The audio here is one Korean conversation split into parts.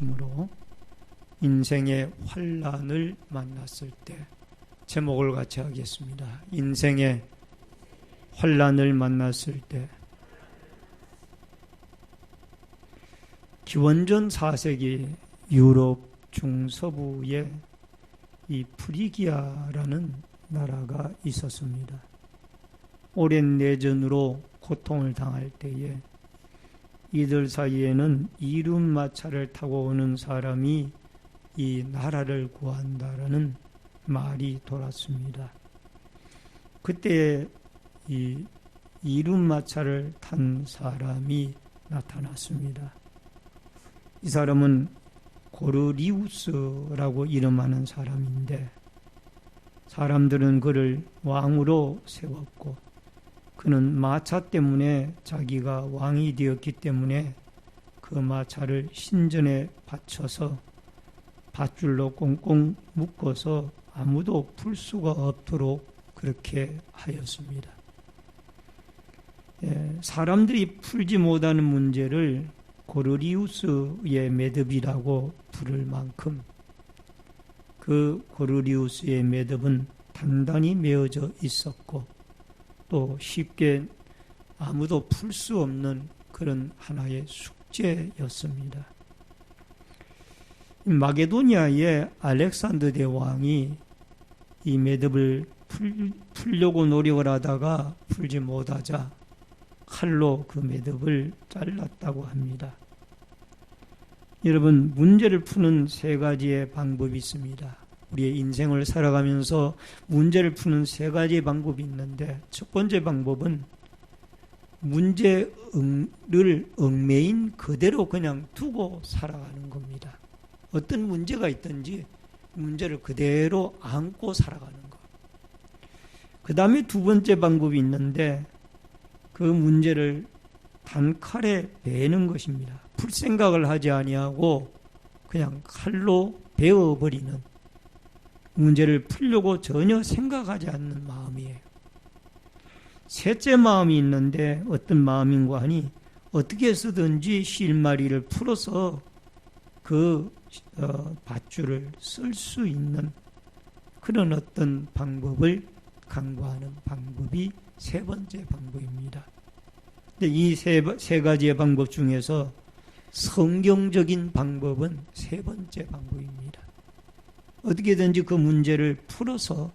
주심으로 인생의 환난을 만났을 때 제목을 같이 하겠습니다. 인생의 환난을 만났을 때. 기원전 4세기 유럽 중서부에 이 프리기아라는 나라가 있었습니다. 오랜 내전으로 고통을 당할 때에 이들 사이에는 이륜마차를 타고 오는 사람이 이 나라를 구한다라는 말이 돌았습니다. 그때 이 이륜마차를 탄 사람이 나타났습니다. 이 사람은 고르리우스라고 이름하는 사람인데 사람들은 그를 왕으로 세웠고 그는 마차 때문에 자기가 왕이 되었기 때문에 그 마차를 신전에 바쳐서 밧줄로 꽁꽁 묶어서 아무도 풀 수가 없도록 그렇게 하였습니다. 사람들이 풀지 못하는 문제를 고르리우스의 매듭이라고 부를 만큼 그 고르리우스의 매듭은 단단히 메어져 있었고 또 쉽게 아무도 풀 수 없는 그런 하나의 숙제였습니다. 마게도니아의 알렉산더 대왕이 이 매듭을 풀려고 노력을 하다가 풀지 못하자 칼로 그 매듭을 잘랐다고 합니다. 여러분, 문제를 푸는 세 가지의 방법이 있습니다. 우리의 인생을 살아가면서 문제를 푸는 세 가지의 방법이 있는데 첫 번째 방법은 문제를 얽매인 그대로 그냥 두고 살아가는 겁니다. 어떤 문제가 있든지 문제를 그대로 안고 살아가는 것. 그 다음에 두 번째 방법이 있는데 그 문제를 단칼에 베는 것입니다. 풀 생각을 하지 아니하고 그냥 칼로 베어버리는, 문제를 풀려고 전혀 생각하지 않는 마음이에요. 셋째 마음이 있는데 어떤 마음인가 하니 어떻게 해서든지 실마리를 풀어서 그 밧줄을 쓸 수 있는 그런 어떤 방법을 강구하는 방법이 세 번째 방법입니다. 이 세 가지의 방법 중에서 성경적인 방법은 세 번째 방법입니다. 어떻게든지 그 문제를 풀어서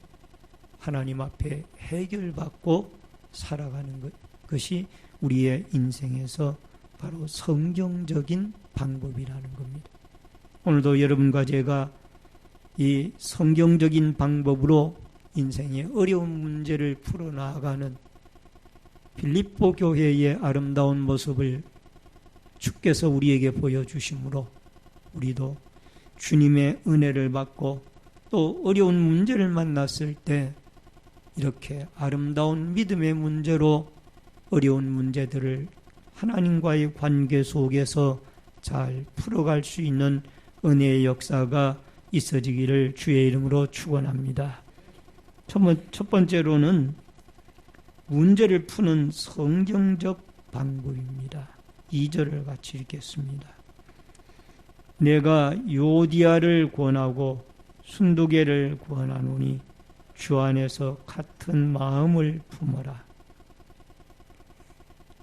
하나님 앞에 해결받고 살아가는 것이 우리의 인생에서 바로 성경적인 방법이라는 겁니다. 오늘도 여러분과 제가 이 성경적인 방법으로 인생의 어려운 문제를 풀어나가는 빌립보 교회의 아름다운 모습을 주께서 우리에게 보여주심으로 우리도 주님의 은혜를 받고 또 어려운 문제를 만났을 때 이렇게 아름다운 믿음의 문제로 어려운 문제들을 하나님과의 관계 속에서 잘 풀어갈 수 있는 은혜의 역사가 있어지기를 주의 이름으로 축원합니다. 첫 번째로는 문제를 푸는 성경적 방법입니다. 2절을 같이 읽겠습니다. 내가 요디아를 권하고 순두개를 권하노니 주 안에서 같은 마음을 품어라.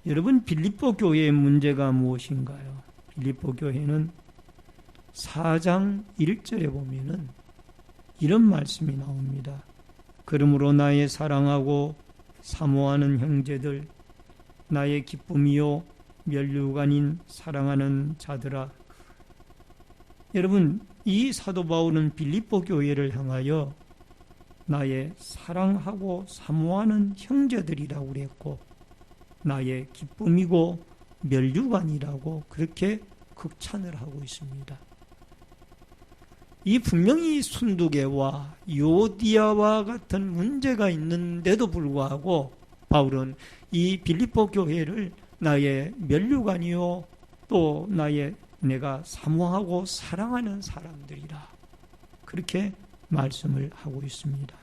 여러분, 빌립보 교회의 문제가 무엇인가요? 빌립보 교회는 4장 1절에 보면은 이런 말씀이 나옵니다. 그러므로 나의 사랑하고 사모하는 형제들, 나의 기쁨이요 면류관인 사랑하는 자들아. 여러분, 이 사도 바울은 빌립보 교회를 향하여 나의 사랑하고 사모하는 형제들이라고 그랬고 나의 기쁨이고 면류관이라고 그렇게 극찬을 하고 있습니다. 이 분명히 순두개와 요디아와 같은 문제가 있는데도 불구하고 바울은 이 빌립보 교회를 나의 면류관이요 또 내가 사모하고 사랑하는 사람들이라 그렇게 말씀을 하고 있습니다.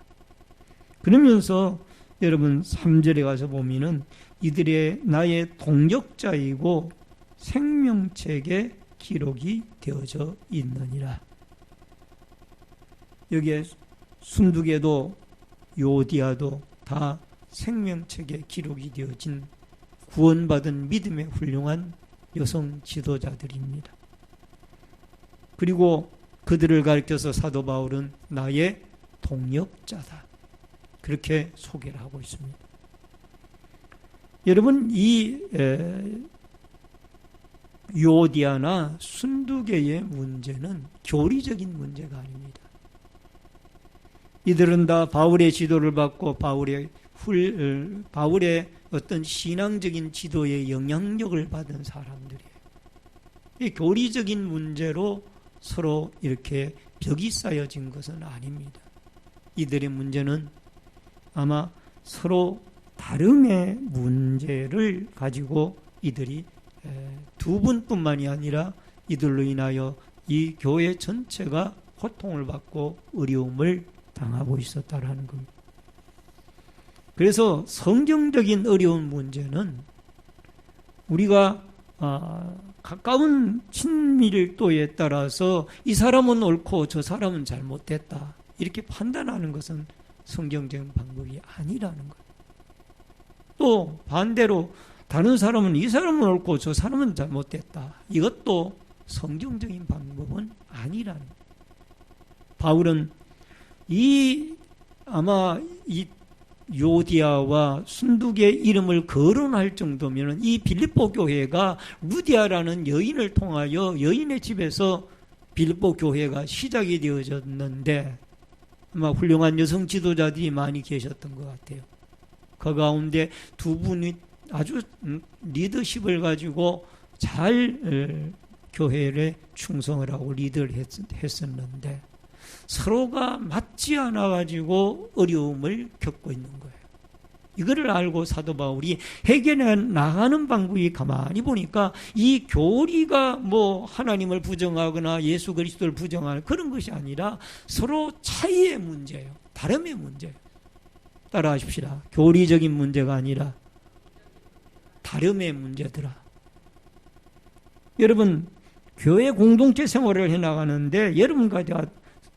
그러면서 여러분 3절에 가서 보면은 이들의 나의 동역자이고 생명책의 기록이 되어져 있느니라. 여기에 순두개도 요디아도 다 생명책에 기록이 되어진 구원받은 믿음의 훌륭한 여성 지도자들입니다. 그리고 그들을 가리켜서 사도 바울은 나의 동역자다, 그렇게 소개를 하고 있습니다. 여러분, 이 요디아나 순두개의 문제는 교리적인 문제가 아닙니다. 이들은 다 바울의 지도를 받고 바울의 어떤 신앙적인 지도의 영향력을 받은 사람들이에요. 이 교리적인 문제로 서로 이렇게 벽이 쌓여진 것은 아닙니다. 이들의 문제는 아마 서로 다름의 문제를 가지고 이들이 두 분뿐만이 아니라 이들로 인하여 이 교회 전체가 고통을 받고 어려움을 당하고 있었다라는 겁니다. 그래서 성경적인 어려운 문제는 우리가 가까운 친밀도에 따라서 이 사람은 옳고 저 사람은 잘못됐다, 이렇게 판단하는 것은 성경적인 방법이 아니라는 거예요. 또 반대로 다른 사람은 이 사람은 옳고 저 사람은 잘못됐다, 이것도 성경적인 방법은 아니라는 거예요. 바울은 아마 이 요디아와 순두개 이름을 거론할 정도면 이 빌립보 교회가 루디아라는 여인을 통하여 여인의 집에서 빌립보 교회가 시작이 되어졌는데 아마 훌륭한 여성 지도자들이 많이 계셨던 것 같아요. 그 가운데 두 분이 아주 리더십을 가지고 잘 교회를 충성을 하고 리더를 했었는데 서로가 맞지 않아 가지고 어려움을 겪고 있는 거예요. 이거를 알고 사도 바울이 해결해 나가는 방법이 가만히 보니까 이 교리가 뭐 하나님을 부정하거나 예수 그리스도를 부정하는 그런 것이 아니라 서로 차이의 문제예요. 다름의 문제예요. 따라하십시다. 교리적인 문제가 아니라 다름의 문제더라. 여러분, 교회 공동체 생활을 해나가는데 여러분과 제가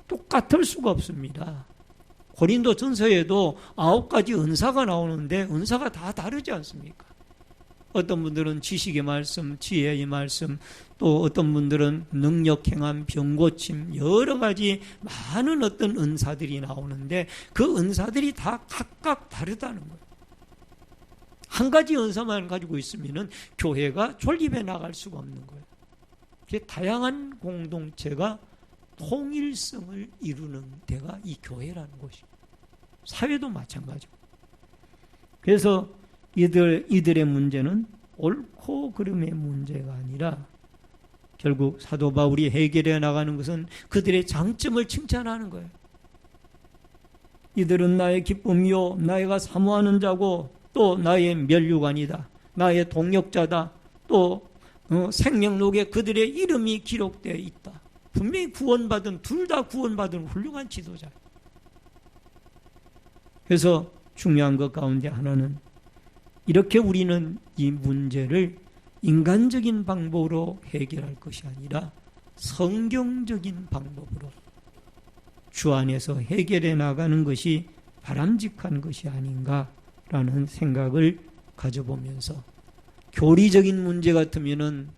똑같을 수가 없습니다. 고린도 전서에도 9가지 은사가 나오는데 은사가 다 다르지 않습니까? 어떤 분들은 지식의 말씀, 지혜의 말씀, 또 어떤 분들은 능력, 행함, 병고침, 여러 가지 많은 어떤 은사들이 나오는데 그 은사들이 다 각각 다르다는 거예요. 한 가지 은사만 가지고 있으면 교회가 존립해 나갈 수가 없는 거예요. 다양한 공동체가 통일성을 이루는 데가 이 교회라는 곳이에요. 사회도 마찬가지고. 그래서 이들의 문제는 옳고 그름의 문제가 아니라 결국 사도 바울이 해결해 나가는 것은 그들의 장점을 칭찬하는 거예요. 이들은 나의 기쁨이요 나이가 사모하는 자고 또 나의 면류관이다, 나의 동역자다, 또 생명록에 그들의 이름이 기록되어 있다. 분명히 구원받은, 둘 다 구원받은 훌륭한 지도자. 그래서 중요한 것 가운데 하나는 이렇게 우리는 이 문제를 인간적인 방법으로 해결할 것이 아니라 성경적인 방법으로 주 안에서 해결해 나가는 것이 바람직한 것이 아닌가라는 생각을 가져보면서 교리적인 문제 같으면은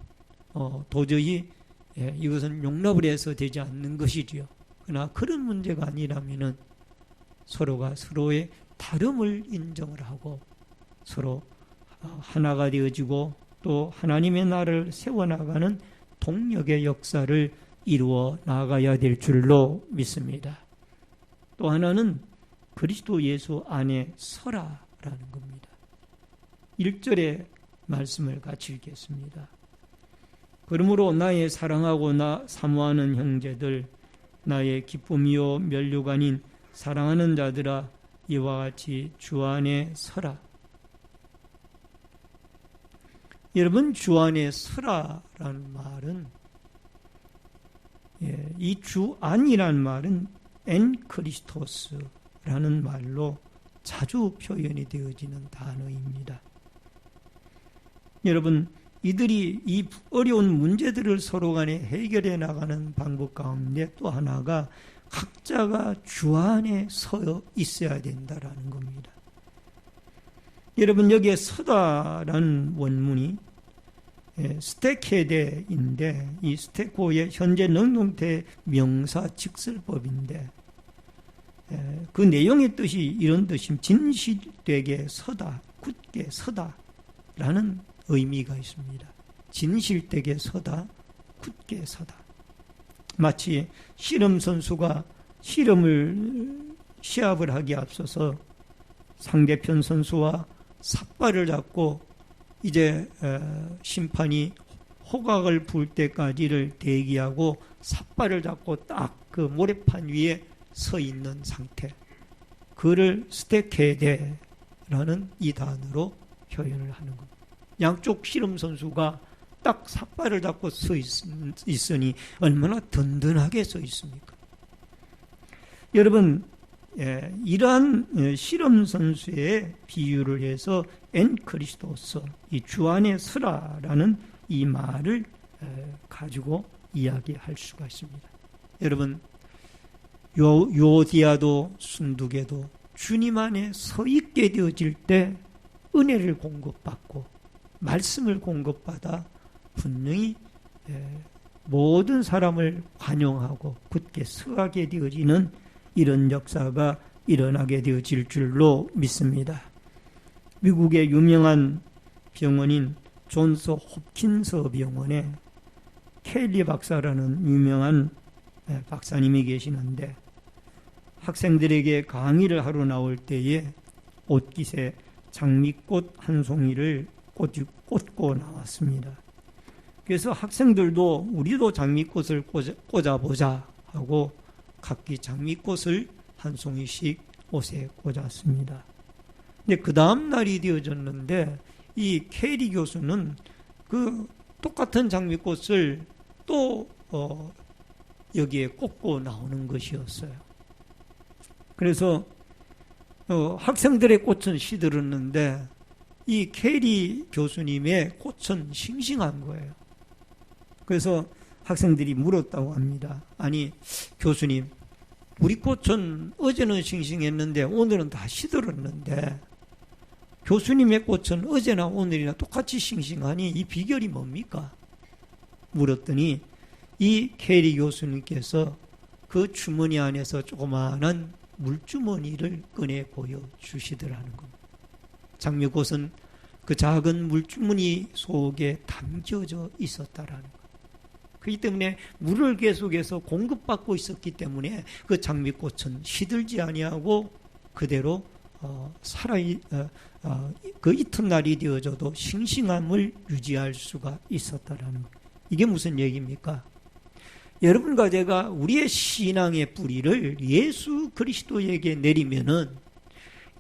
도저히 이것은 용납을 해서 되지 않는 것이지요. 그러나 그런 문제가 아니라면은 서로가 서로의 다름을 인정을 하고 서로 하나가 되어지고 또 하나님의 나라를 세워나가는 동력의 역사를 이루어 나가야 될 줄로 믿습니다. 또 하나는 그리스도 예수 안에 서라라는 겁니다. 1절의 말씀을 같이 읽겠습니다. 그러므로 나의 사랑하고 사모하는 형제들, 나의 기쁨이요 면류관인 사랑하는 자들아, 이와 같이 주 안에 서라. 여러분, 주 안에 서라라는 말은, 이 주 안이라는 말은 엔 크리스토스라는 말로 자주 표현이 되어지는 단어입니다. 여러분, 이들이 이 어려운 문제들을 서로 간에 해결해 나가는 방법 가운데 또 하나가 각자가 주 안에 서 있어야 된다라는 겁니다. 여러분, 여기에 서다라는 원문이 스테케데인데, 이 스테코의 현재 능동태 명사 직설법인데, 그 내용의 뜻이 이런 뜻입니다. 진실되게 서다, 굳게 서다라는 의미가 있습니다. 진실되게 서다, 굳게 서다. 마치 씨름 선수가 시합을 하기에 앞서서 상대편 선수와 삿발을 잡고 이제 심판이 호각을 불 때까지를 대기하고 삿발을 잡고 딱 그 모래판 위에 서 있는 상태, 그를 스테케데라는 이 단어로 표현을 하는 겁니다. 양쪽 씨름 선수가 딱 삿발을 잡고 서 있으니 얼마나 든든하게 서 있습니까? 여러분, 이러한 씨름 선수의 비유를 해서 엔 크리스토스, 이 주 안에 서라라는 이 말을 가지고 이야기할 수가 있습니다. 여러분, 요디아도 순두개도 주님 안에 서 있게 되어질 때 은혜를 공급받고 말씀을 공급받아 분명히 모든 사람을 관용하고 굳게 서가게 되어지는 이런 역사가 일어나게 되어질 줄로 믿습니다. 미국의 유명한 병원인 존스 홉킨스 병원에 켈리 박사라는 유명한 박사님이 계시는데, 학생들에게 강의를 하러 나올 때에 옷깃에 장미꽃 한 송이를 꽂고 나왔습니다. 그래서 학생들도 우리도 장미꽃을 꽂아보자 하고 각기 장미꽃을 한 송이씩 옷에 꽂았습니다. 근데 그 다음 날이 되어졌는데 이 케리 교수는 그 똑같은 장미꽃을 또 여기에 꽂고 나오는 것이었어요. 그래서 학생들의 꽃은 시들었는데 이 케리 교수님의 꽃은 싱싱한 거예요. 그래서 학생들이 물었다고 합니다. 아니, 교수님, 우리 꽃은 어제는 싱싱했는데 오늘은 다 시들었는데 교수님의 꽃은 어제나 오늘이나 똑같이 싱싱하니 이 비결이 뭡니까? 물었더니 이 케리 교수님께서 그 주머니 안에서 조그마한 물주머니를 꺼내 보여주시더라는 겁니다. 장미꽃은 그 작은 물주머니 속에 담겨져 있었다라는 거예요. 그렇기 때문에 물을 계속해서 공급받고 있었기 때문에 그 장미꽃은 시들지 아니하고 그대로 그 이튿날이 되어져도 싱싱함을 유지할 수가 있었다라는 거예요. 이게 무슨 얘기입니까? 여러분과 제가 우리의 신앙의 뿌리를 예수 그리스도에게 내리면은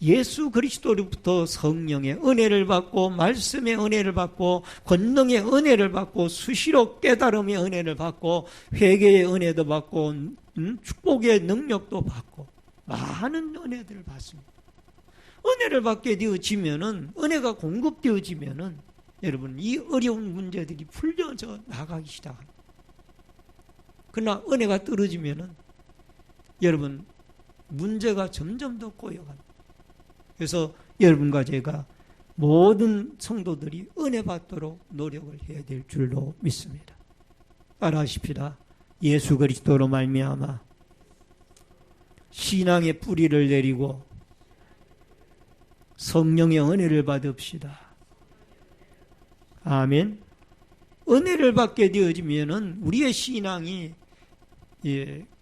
예수 그리스도로부터 성령의 은혜를 받고 말씀의 은혜를 받고 권능의 은혜를 받고 수시로 깨달음의 은혜를 받고 회개의 은혜도 받고 축복의 능력도 받고 많은 은혜들을 받습니다. 은혜를 받게 되어지면은, 은혜가 공급되어지면은 여러분, 이 어려운 문제들이 풀려져 나가기 시작합니다. 그러나 은혜가 떨어지면은 여러분, 문제가 점점 더 꼬여갑니다. 그래서 여러분과 제가 모든 성도들이 은혜 받도록 노력을 해야 될 줄로 믿습니다. 따라하십시다. 예수 그리스도로 말미암아 신앙의 뿌리를 내리고 성령의 은혜를 받읍시다. 아멘. 은혜를 받게 되어지면은 우리의 신앙이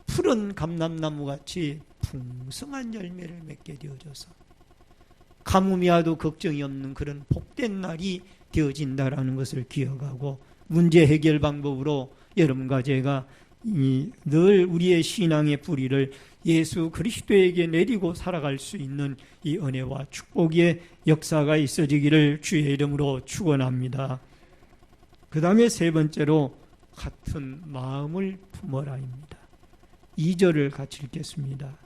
푸른 감람나무 같이 풍성한 열매를 맺게 되어져서 가뭄이 와도 걱정이 없는 그런 복된 날이 되어진다라는 것을 기억하고, 문제 해결 방법으로 여러분과 제가 늘 우리의 신앙의 뿌리를 예수 그리스도에게 내리고 살아갈 수 있는 이 은혜와 축복의 역사가 있어지기를 주의 이름으로 축원합니다. 그 다음에 세 번째로 같은 마음을 품어라입니다. 2절을 같이 읽겠습니다.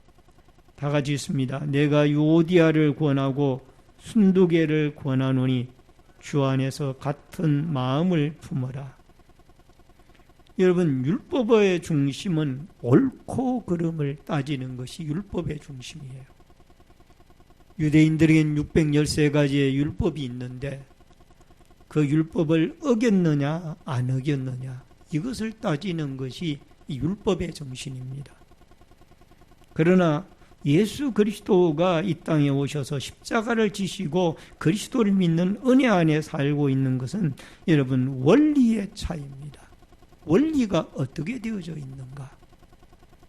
다 같이 읽습니다. 내가 유오디아를 권하고 순두개를 권하노니 주 안에서 같은 마음을 품어라. 여러분, 율법의 중심은 옳고 그름을 따지는 것이 율법의 중심이에요. 유대인들에겐 613가지의 율법이 있는데 그 율법을 어겼느냐 안 어겼느냐 이것을 따지는 것이 이 율법의 정신입니다. 그러나 예수 그리스도가 이 땅에 오셔서 십자가를 지시고 그리스도를 믿는 은혜 안에 살고 있는 것은 여러분 원리의 차이입니다. 원리가 어떻게 되어져 있는가?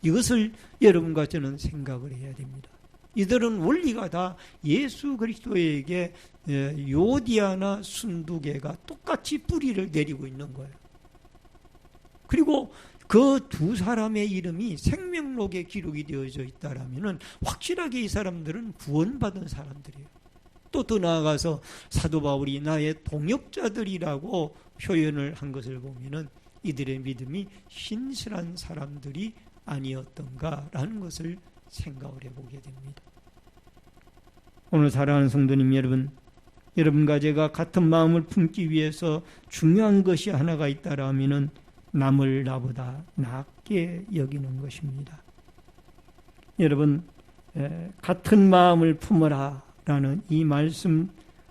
이것을 여러분과 저는 생각을 해야 됩니다. 이들은 원리가 다 예수 그리스도에게 요디아나 순두개가 똑같이 뿌리를 내리고 있는 거예요. 그리고 그 두 사람의 이름이 생명록에 기록이 되어져 있다라면 확실하게 이 사람들은 구원받은 사람들이에요. 또 더 나아가서 사도 바울이 나의 동역자들이라고 표현을 한 것을 보면은 이들의 믿음이 신실한 사람들이 아니었던가라는 것을 생각을 해보게 됩니다. 오늘 사랑하는 성도님 여러분, 여러분과 제가 같은 마음을 품기 위해서 중요한 것이 하나가 있다라면은 남을 나보다 낫게 여기는 것입니다. 여러분, 같은 마음을 품어라 라는 이 말씀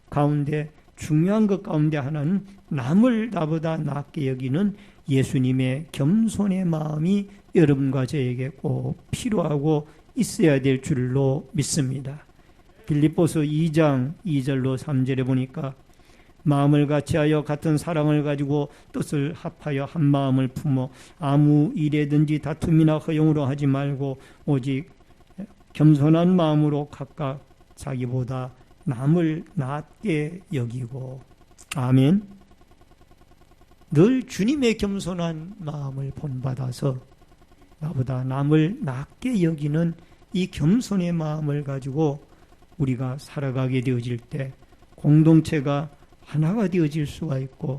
가운데 중요한 것 가운데 하나는 남을 나보다 낫게 여기는 예수님의 겸손의 마음이 여러분과 저에게 꼭 필요하고 있어야 될 줄로 믿습니다. 빌립보서 2장 2절로 3절에 보니까 마음을 같이하여 같은 사랑을 가지고 뜻을 합하여 한 마음을 품어 아무 일에든지 다툼이나 허용으로 하지 말고 오직 겸손한 마음으로 각각 자기보다 남을 낫게 여기고. 아멘. 늘 주님의 겸손한 마음을 본받아서 나보다 남을 낫게 여기는 이 겸손의 마음을 가지고 우리가 살아가게 되어질 때 공동체가 하나가 되어질 수가 있고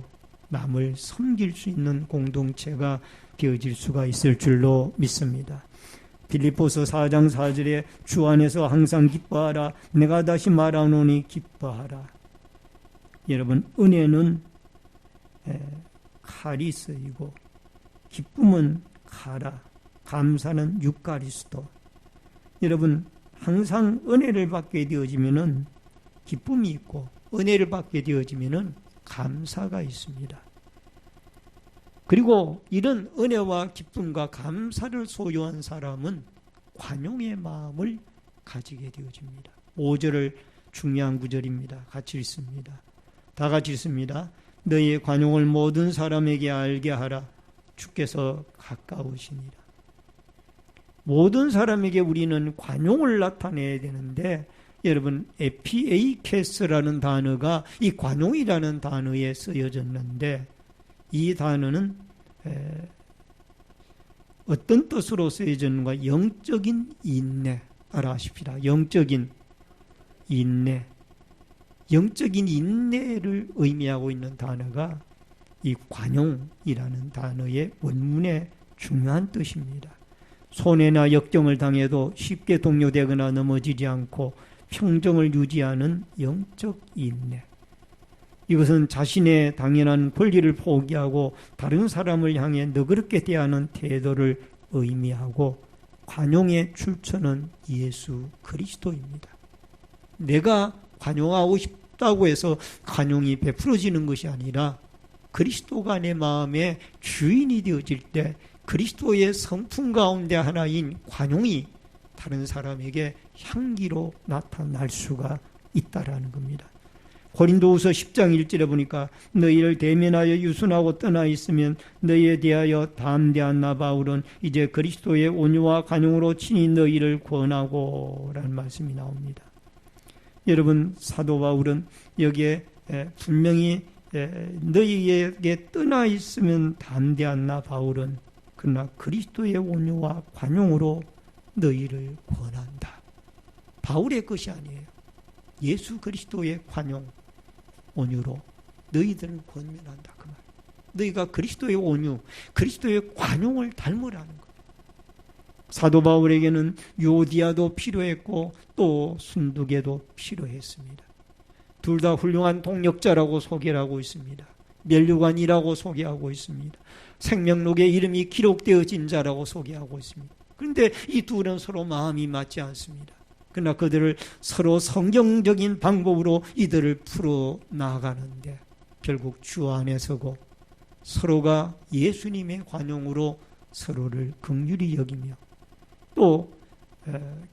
남을 섬길 수 있는 공동체가 되어질 수가 있을 줄로 믿습니다. 빌립보서 4장 4절에 주 안에서 항상 기뻐하라. 내가 다시 말하노니 기뻐하라. 여러분, 은혜는 칼이 쓰이고 기쁨은 가라. 감사는 유카리스도. 여러분, 항상 은혜를 받게 되어지면은 기쁨이 있고 은혜를 받게 되어지면은 감사가 있습니다. 그리고 이런 은혜와 기쁨과 감사를 소유한 사람은 관용의 마음을 가지게 되어집니다. 5절을 중요한 구절입니다. 같이 읽습니다. 다 같이 읽습니다. 너희의 관용을 모든 사람에게 알게 하라. 주께서 가까우시니라. 모든 사람에게 우리는 관용을 나타내야 되는데 여러분, 에피에이케스라는 단어가 이 관용이라는 단어에 쓰여졌는데 이 단어는 어떤 뜻으로 쓰여졌는가? 영적인 인내. 따라하십시다. 영적인 인내. 영적인 인내를 의미하고 있는 단어가 이 관용이라는 단어의 원문의 중요한 뜻입니다. 손해나 역경을 당해도 쉽게 동요되거나 넘어지지 않고 평정을 유지하는 영적 인내. 이것은 자신의 당연한 권리를 포기하고 다른 사람을 향해 너그럽게 대하는 태도를 의미하고 관용의 출처는 예수 그리스도입니다. 내가 관용하고 싶다고 해서 관용이 베풀어지는 것이 아니라 그리스도가 내 마음의 주인이 되어질 때 그리스도의 성품 가운데 하나인 관용이 다른 사람에게 향기로 나타날 수가 있다라는 겁니다. 고린도후서 10장 1절에 보니까 너희를 대면하여 유순하고 떠나 있으면 너희에 대하여 담대한 나 바울은 이제 그리스도의 온유와 관용으로 친히 너희를 권하고 라는 말씀이 나옵니다. 여러분, 사도 바울은 여기에 분명히 너희에게 떠나 있으면 담대한 나 바울은 그러나 그리스도의 온유와 관용으로 너희를 권한다. 바울의 것이 아니에요. 예수 그리스도의 관용, 온유로 너희들을 권면한다. 그 말. 너희가 그리스도의 온유, 그리스도의 관용을 닮으라는 것. 사도 바울에게는 요디아도 필요했고 또 순두개도 필요했습니다. 둘 다 훌륭한 동력자라고 소개를 하고 있습니다. 면류관이라고 소개하고 있습니다. 생명록에 이름이 기록되어진 자라고 소개하고 있습니다. 그런데 이 둘은 서로 마음이 맞지 않습니다. 그러나 그들을 서로 성경적인 방법으로 이들을 풀어 나가는데 결국 주 안에 서고 서로가 예수님의 관용으로 서로를 긍휼히 여기며 또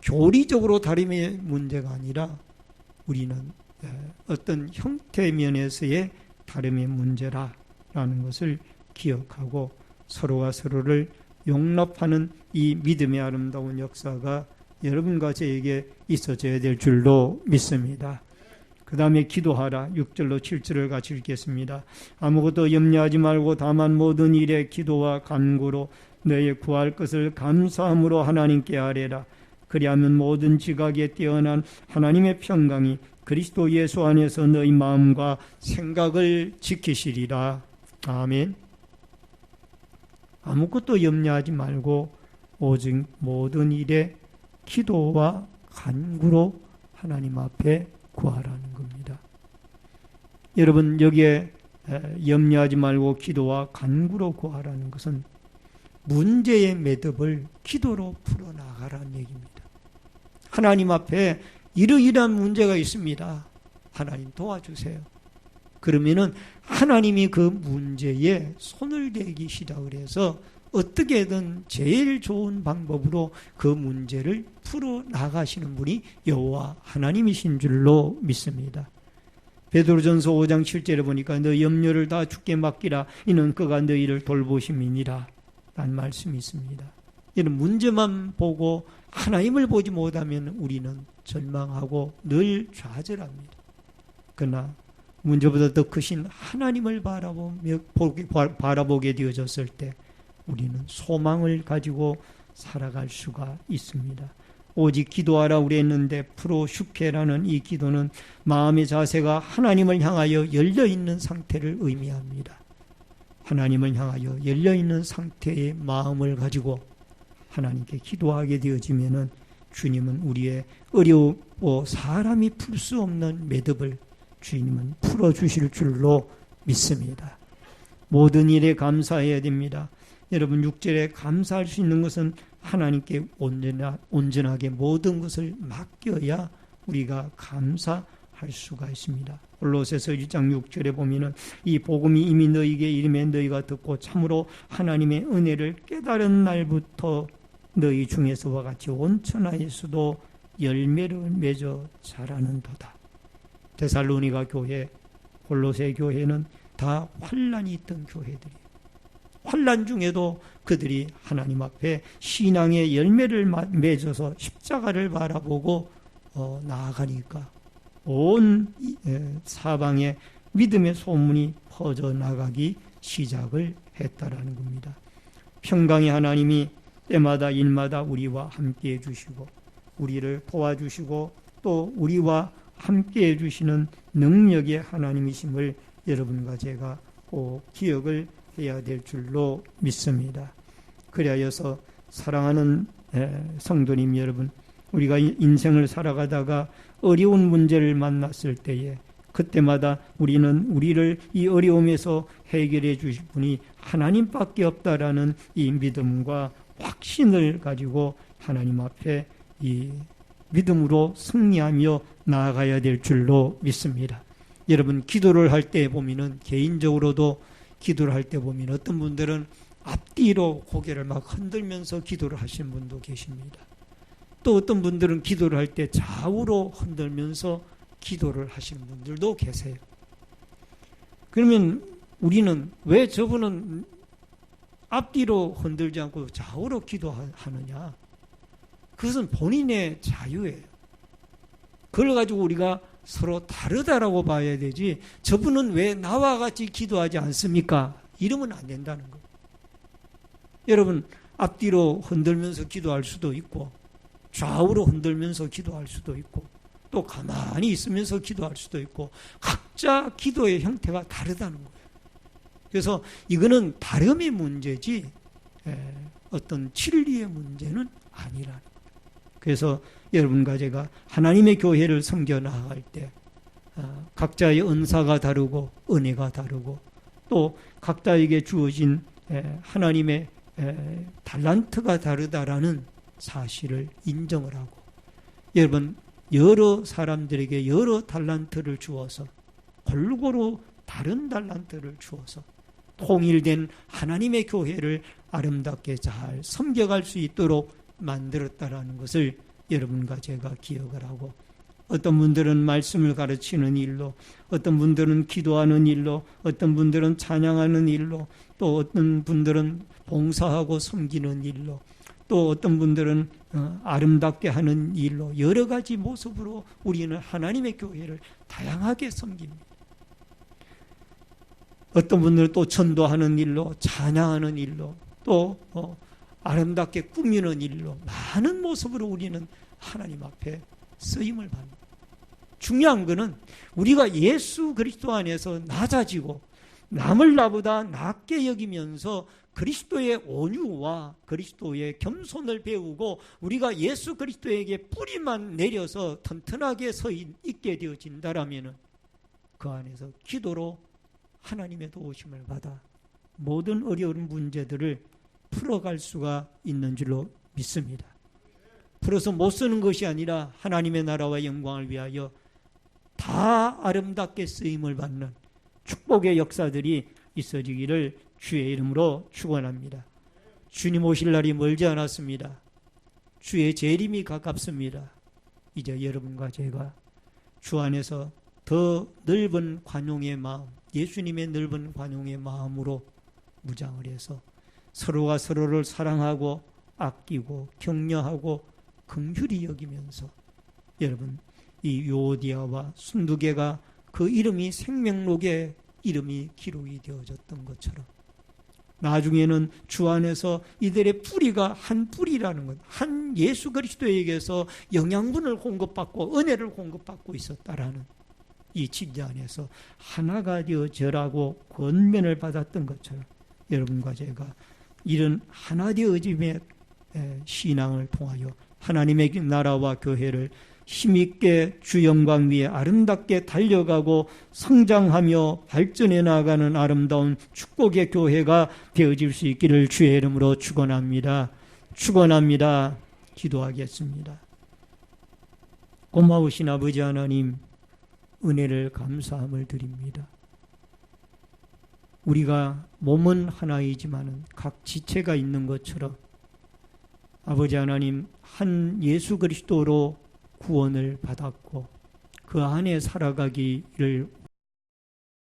교리적으로 다름의 문제가 아니라 우리는 어떤 형태 면에서의 다름의 문제라는 것을 기억하고 서로가 서로를 용납하는 이 믿음의 아름다운 역사가 여러분과 저에게 있어져야 될 줄로 믿습니다. 그 다음에 기도하라. 6절로 7절을 같이 읽겠습니다. 아무것도 염려하지 말고 다만 모든 일에 기도와 간구로 너의 구할 것을 감사함으로 하나님께 아뢰라. 그리하면 모든 지각에 뛰어난 하나님의 평강이 그리스도 예수 안에서 너희 마음과 생각을 지키시리라. 아멘. 아무것도 염려하지 말고 오직 모든 일에 기도와 간구로 하나님 앞에 구하라는 겁니다. 여러분, 여기에 염려하지 말고 기도와 간구로 구하라는 것은 문제의 매듭을 기도로 풀어나가라는 얘기입니다. 하나님 앞에 이러이러한 문제가 있습니다. 하나님 도와주세요. 그러면은 하나님이 그 문제에 손을 대기 시작을 해서 어떻게든 제일 좋은 방법으로 그 문제를 풀어 나가시는 분이 여호와 하나님이신 줄로 믿습니다. 베드로전서 5장 7절에 보니까 너 염려를 다 주께 맡기라. 이는 그가 너희를 돌보심이니라. 라는 말씀이 있습니다. 이런 문제만 보고 하나님을 보지 못하면 우리는 절망하고 늘 좌절합니다. 그러나 문제보다 더 크신 하나님을 바라보게 되어졌을 때 우리는 소망을 가지고 살아갈 수가 있습니다. 오직 기도하라 그랬는데 프로슈케라는 이 기도는 마음의 자세가 하나님을 향하여 열려있는 상태를 의미합니다. 하나님을 향하여 열려있는 상태의 마음을 가지고 하나님께 기도하게 되어지면은 주님은 우리의 어려워 사람이 풀 수 없는 매듭을 주님은 풀어주실 줄로 믿습니다. 모든 일에 감사해야 됩니다. 여러분 6절에 감사할 수 있는 것은 하나님께 온전하게 모든 것을 맡겨야 우리가 감사할 수가 있습니다. 골로새서 1장 6절에 보면은 이 복음이 이미 너희에게 이름에 너희가 듣고 참으로 하나님의 은혜를 깨달은 날부터 너희 중에서와 같이 온천하에서도 열매를 맺어 자라는도다. 데살로니가 교회, 골로새 교회는 다 환난이 있던 교회들이에요. 환난 중에도 그들이 하나님 앞에 신앙의 열매를 맺어서 십자가를 바라보고 나아가니까 온 사방에 믿음의 소문이 퍼져나가기 시작을 했다라는 겁니다. 평강의 하나님이 때마다 일마다 우리와 함께 해주시고 우리를 도와주시고 또 우리와 함께 해주시는 능력의 하나님이심을 여러분과 제가 꼭 기억을 해야 될 줄로 믿습니다. 그리하여서 사랑하는 성도님 여러분, 우리가 인생을 살아가다가 어려운 문제를 만났을 때에 그때마다 우리는 우리를 이 어려움에서 해결해 주실 분이 하나님밖에 없다라는 이 믿음과 확신을 가지고 하나님 앞에 이 믿음으로 승리하며 나아가야 될 줄로 믿습니다. 여러분 기도를 할 때 보면은 개인적으로도 기도를 할 때 보면 어떤 분들은 앞뒤로 고개를 막 흔들면서 기도를 하시는 분도 계십니다. 또 어떤 분들은 기도를 할 때 좌우로 흔들면서 기도를 하시는 분들도 계세요. 그러면 우리는 왜 저분은 앞뒤로 흔들지 않고 좌우로 기도하느냐? 그것은 본인의 자유예요. 그걸 가지고 우리가 서로 다르다라고 봐야 되지, 저분은 왜 나와 같이 기도하지 않습니까? 이러면 안 된다는 거예요. 여러분, 앞뒤로 흔들면서 기도할 수도 있고 좌우로 흔들면서 기도할 수도 있고 또 가만히 있으면서 기도할 수도 있고 각자 기도의 형태가 다르다는 거예요. 그래서 이거는 다름의 문제지 어떤 진리의 문제는 아니라는 거예요. 그래서 여러분과 제가 하나님의 교회를 섬겨 나아갈 때 각자의 은사가 다르고 은혜가 다르고 또 각자에게 주어진 하나님의 달란트가 다르다라는 사실을 인정을 하고, 여러분, 여러 사람들에게 여러 달란트를 주어서 골고루 다른 달란트를 주어서 통일된 하나님의 교회를 아름답게 잘 섬겨갈 수 있도록 만들었다라는 것을 여러분과 제가 기억을 하고, 어떤 분들은 말씀을 가르치는 일로, 어떤 분들은 기도하는 일로, 어떤 분들은 찬양하는 일로, 또 어떤 분들은 봉사하고 섬기는 일로, 또 어떤 분들은 아름답게 하는 일로, 여러 가지 모습으로 우리는 하나님의 교회를 다양하게 섬깁니다. 어떤 분들은 또 전도하는 일로, 찬양하는 일로, 또 아름답게 꾸미는 일로, 많은 모습으로 우리는 하나님 앞에 쓰임을 받습니다. 중요한 것은 우리가 예수 그리스도 안에서 낮아지고 남을 나보다 낮게 여기면서 그리스도의 온유와 그리스도의 겸손을 배우고 우리가 예수 그리스도에게 뿌리만 내려서 튼튼하게 서 있게 되어진다라면 그 안에서 기도로 하나님의 도우심을 받아 모든 어려운 문제들을 풀어갈 수가 있는 줄로 믿습니다. 풀어서 못 쓰는 것이 아니라 하나님의 나라와 영광을 위하여 다 아름답게 쓰임을 받는 축복의 역사들이 있어지기를 주의 이름으로 축원합니다. 주님 오실 날이 멀지 않았습니다. 주의 재림이 가깝습니다. 이제 여러분과 제가 주 안에서 더 넓은 관용의 마음, 예수님의 넓은 관용의 마음으로 무장을 해서 서로가 서로를 사랑하고 아끼고 격려하고 긍휼히 여기면서, 여러분, 이 요디아와 순두개가 그 이름이 생명록에 이름이 기록이 되어졌던 것처럼 나중에는 주 안에서 이들의 뿌리가 한 뿌리라는 것, 한 예수 그리스도에게서 영양분을 공급받고 은혜를 공급받고 있었다라는 이 진리 안에서 하나가 되어져라고 권면을 받았던 것처럼 여러분과 제가 이런 하나 되어짐의 신앙을 통하여 하나님의 나라와 교회를 힘있게 주 영광 위에 아름답게 달려가고 성장하며 발전해 나가는 아름다운 축복의 교회가 되어질 수 있기를 주의 이름으로 축원합니다. 축원합니다. 기도하겠습니다. 고마우신 아버지 하나님, 은혜를 감사함을 드립니다. 우리가 몸은 하나이지만 각 지체가 있는 것처럼 아버지 하나님, 한 예수 그리스도로 구원을 받았고 그 안에 살아가기를